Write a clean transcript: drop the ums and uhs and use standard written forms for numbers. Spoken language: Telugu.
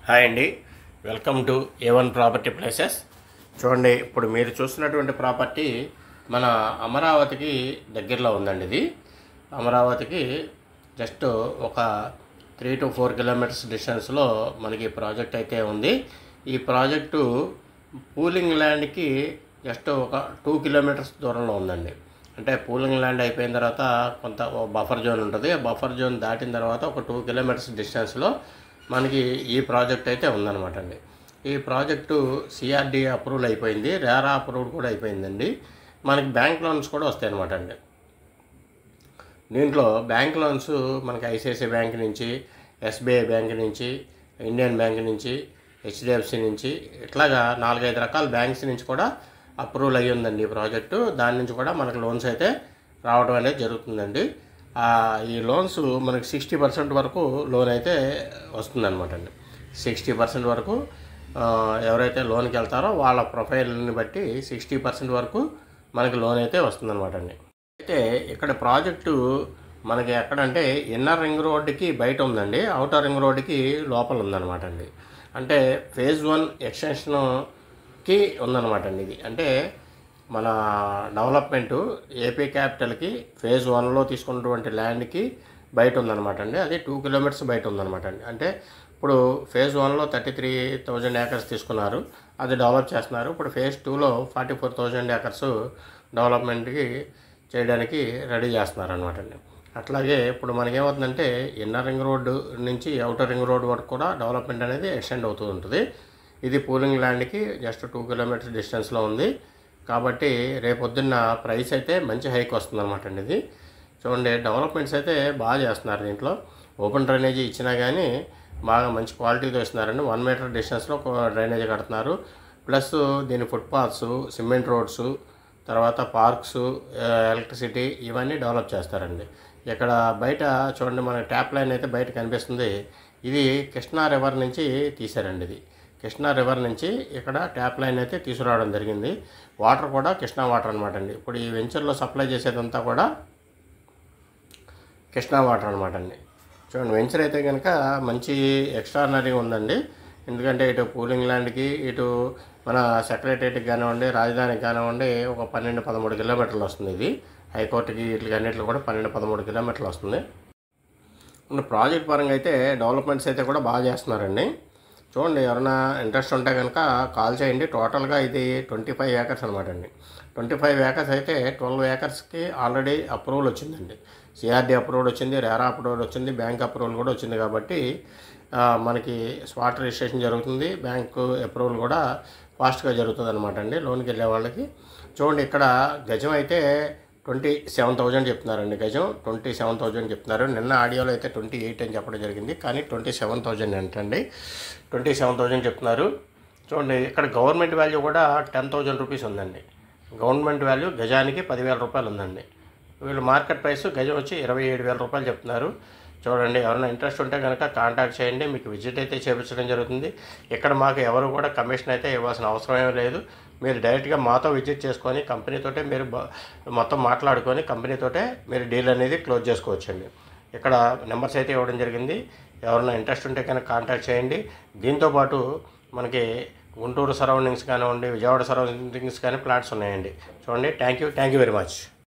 హాయ్ అండి, welcome to A1 property places. చూడండి, ఇప్పుడు మీరు చూస్తున్నటువంటి ప్రాపర్టీ మన అమరావతికి దగ్గరలో ఉందండి. ఇది అమరావతికి జస్ట్ ఒక 3 to 4 కిలోమీటర్స్ డిస్టెన్స్లో మనకి ప్రాజెక్ట్ అయితే ఉంది. ఈ ప్రాజెక్టు పూలింగ్ ల్యాండ్కి జస్ట్ ఒక 2 కిలోమీటర్స్ దూరంలో ఉందండి. అంటే పూలింగ్ ల్యాండ్ అయిపోయిన తర్వాత కొంత బఫర్ జోన్ ఉంటుంది. ఆ బఫర్ జోన్ దాటిన తర్వాత ఒక 2 కిలోమీటర్స్ డిస్టెన్స్లో మనకి ఈ ప్రాజెక్ట్ అయితే ఉందన్నమాట అండి. ఈ ప్రాజెక్టు CRD అప్రూవల్ అయిపోయింది, రేరా అప్రూవల్ కూడా అయిపోయిందండి. మనకి బ్యాంక్ లోన్స్ కూడా వస్తాయి అన్నమాట అండి. దీంట్లో బ్యాంక్ లోన్స్ మనకి ICICI బ్యాంక్ నుంచి, SBI బ్యాంక్ నుంచి, ఇండియన్ బ్యాంక్ నుంచి, HDFC నుంచి, ఇట్లాగా 4-5 రకాల బ్యాంక్స్ నుంచి కూడా అప్రూవల్ అయ్యి ఉందండి ఈ ప్రాజెక్టు. దాని నుంచి కూడా మనకు లోన్స్ అయితే రావడం అనేది జరుగుతుందండి. ఈ లోన్స్ మనకి 60% వరకు లోన్ అయితే వస్తుందన్నమాట అండి. 60% వరకు ఎవరైతే లోన్కి వెళ్తారో వాళ్ళ ప్రొఫైల్ని బట్టి 60% వరకు మనకి లోన్ అయితే వస్తుందన్నమాట అండి. అయితే ఇక్కడ ప్రాజెక్టు మనకి ఎక్కడంటే ఇన్నర్ రింగ్ రోడ్డుకి బయట ఉందండి, అవుటర్ రింగ్ రోడ్డుకి లోపల ఉందన్నమాట అండి. అంటే ఫేజ్ 1 ఎక్స్టెన్షన్కి ఉందన్నమాట అండి. ఇది అంటే మన డెవలప్మెంటు ఏపీ క్యాపిటల్కి ఫేజ్ 1లో తీసుకున్నటువంటి ల్యాండ్కి బయట ఉందన్నమాట అండి. అది 2 కిలోమీటర్స్ బయట ఉందన్నమాట అండి. అంటే ఇప్పుడు ఫేజ్ 1లో 33,000 ఏకర్స్ తీసుకున్నారు, అది డెవలప్ చేస్తున్నారు. ఇప్పుడు ఫేజ్ 2లో 44,000 ఏకర్స్ డెవలప్మెంట్కి చేయడానికి రెడీ చేస్తున్నారు అనమాట అండి. అట్లాగే ఇప్పుడు మనకేమవుతుందంటే ఇన్నర్ రింగ్ రోడ్డు నుంచి అవుటర్ రింగ్ రోడ్ వరకు కూడా డెవలప్మెంట్ అనేది ఎక్స్టెండ్ అవుతూ ఉంటుంది. ఇది పూలింగ్ ల్యాండ్కి జస్ట్ 2 కిలోమీటర్స్ డిస్టెన్స్లో ఉంది కాబట్టి రేపొద్దున్న ప్రైస్ అయితే మంచి హైక్ వస్తుంది అనమాట అండి. ఇది చూడండి, డెవలప్మెంట్స్ అయితే బాగా చేస్తున్నారు. దీంట్లో ఓపెన్ డ్రైనేజీ ఇచ్చినా కానీ బాగా మంచి క్వాలిటీతో ఇస్తున్నారండి. 1 మీటర్ డిస్టెన్స్లో డ్రైనేజీ కడుతున్నారు. ప్లస్ దీని ఫుట్పాత్స్, సిమెంట్ రోడ్స్, తర్వాత పార్క్స్, ఎలక్ట్రిసిటీ ఇవన్నీ డెవలప్ చేస్తారండి. ఇక్కడ బయట చూడండి, మన ట్యాప్ లైన్ అయితే బయట కనిపిస్తుంది. ఇది కృష్ణా రివర్ నుంచి తీశారండి. ఇది కృష్ణా రివర్ నుంచి ఇక్కడ ట్యాప్ లైన్ అయితే తీసుకురావడం జరిగింది. వాటర్ కూడా కృష్ణా వాటర్ అనమాట అండి. ఇప్పుడు ఈ వెంచర్లో సప్లై చేసేదంతా కూడా కృష్ణా వాటర్ అనమాట అండి. చూడండి, వెంచర్ అయితే కనుక మంచి ఎక్స్ట్రాడినరీగా ఉందండి. ఎందుకంటే ఇటు పూలింగ్ ల్యాండ్కి, ఇటు మన సెక్రటరియట్కి కానివ్వండి, రాజధానికి కానివ్వండి ఒక 12-13 కిలోమీటర్లు వస్తుంది. ఇది హైకోర్టుకి వీటికి అన్నింటిలో కూడా 12-13 కిలోమీటర్లు వస్తుంది. ప్రాజెక్ట్ పరంగా అయితే డెవలప్మెంట్స్ అయితే కూడా బాగా చేస్తున్నారండి. చూడండి, ఎవరైనా ఇంట్రెస్ట్ ఉంటే కనుక కాల్ చేయండి. టోటల్గా ఇది 25 ఏకర్స్ అనమాట అండి. 25 ఏకర్స్ అయితే 12 ఏకర్స్కి ఆల్రెడీ అప్రూవల్ వచ్చిందండి. CRD అప్రూవల్ వచ్చింది, రేరా అప్రూవల్ వచ్చింది, బ్యాంక్ అప్రూవల్ కూడా వచ్చింది. కాబట్టి మనకి స్పాట్ రిజిస్ట్రేషన్ జరుగుతుంది, బ్యాంకు అప్రూవల్ కూడా ఫాస్ట్గా జరుగుతుంది అనమాట అండి లోన్కి వెళ్ళే వాళ్ళకి. చూడండి, ఇక్కడ గజం అయితే 27,000 చెప్తున్నారండి. గజం 27,000 చెప్తున్నారు. నిన్న ఆడియోలో అయితే 28 అని చెప్పడం జరిగింది, కానీ 27,000 ఏంటండి, 27,000 చెప్తున్నారు. చూడండి, ఇక్కడ గవర్నమెంట్ వాల్యూ కూడా 10,000 రూపీస్ ఉందండి. గవర్నమెంట్ వాల్యూ గజానికి 10,000 రూపాయలు ఉందండి. వీళ్ళు మార్కెట్ ప్రైస్ గజం వచ్చి 27,000 రూపాయలు చెప్తున్నారు. చూడండి, ఎవరైనా ఇంట్రెస్ట్ ఉంటే కనుక కాంటాక్ట్ చేయండి. మీకు విజిట్ అయితే చేయించడం జరుగుతుంది. ఇక్కడ మాకు ఎవరు కూడా కమిషన్ అయితే ఇవ్వాల్సిన అవసరం ఏమీ లేదు. మీరు డైరెక్ట్గా మాతో విజిట్ చేసుకొని కంపెనీతోటే మీరు మొత్తం మాట్లాడుకొని కంపెనీతోటే మీరు డీల్ అనేది క్లోజ్ చేసుకోవచ్చండి. ఇక్కడ నెంబర్స్ అయితే ఇవ్వడం జరిగింది. ఎవరైనా ఇంట్రెస్ట్ ఉంటే కనుక కాంటాక్ట్ చేయండి. దీంతోపాటు మనకి గుంటూరు సరౌండింగ్స్ కానివ్వండి, విజయవాడ సరౌండింగ్స్ కానీ ప్లాట్స్ ఉన్నాయండి. చూడండి, థ్యాంక్ యూ వెరీ మచ్.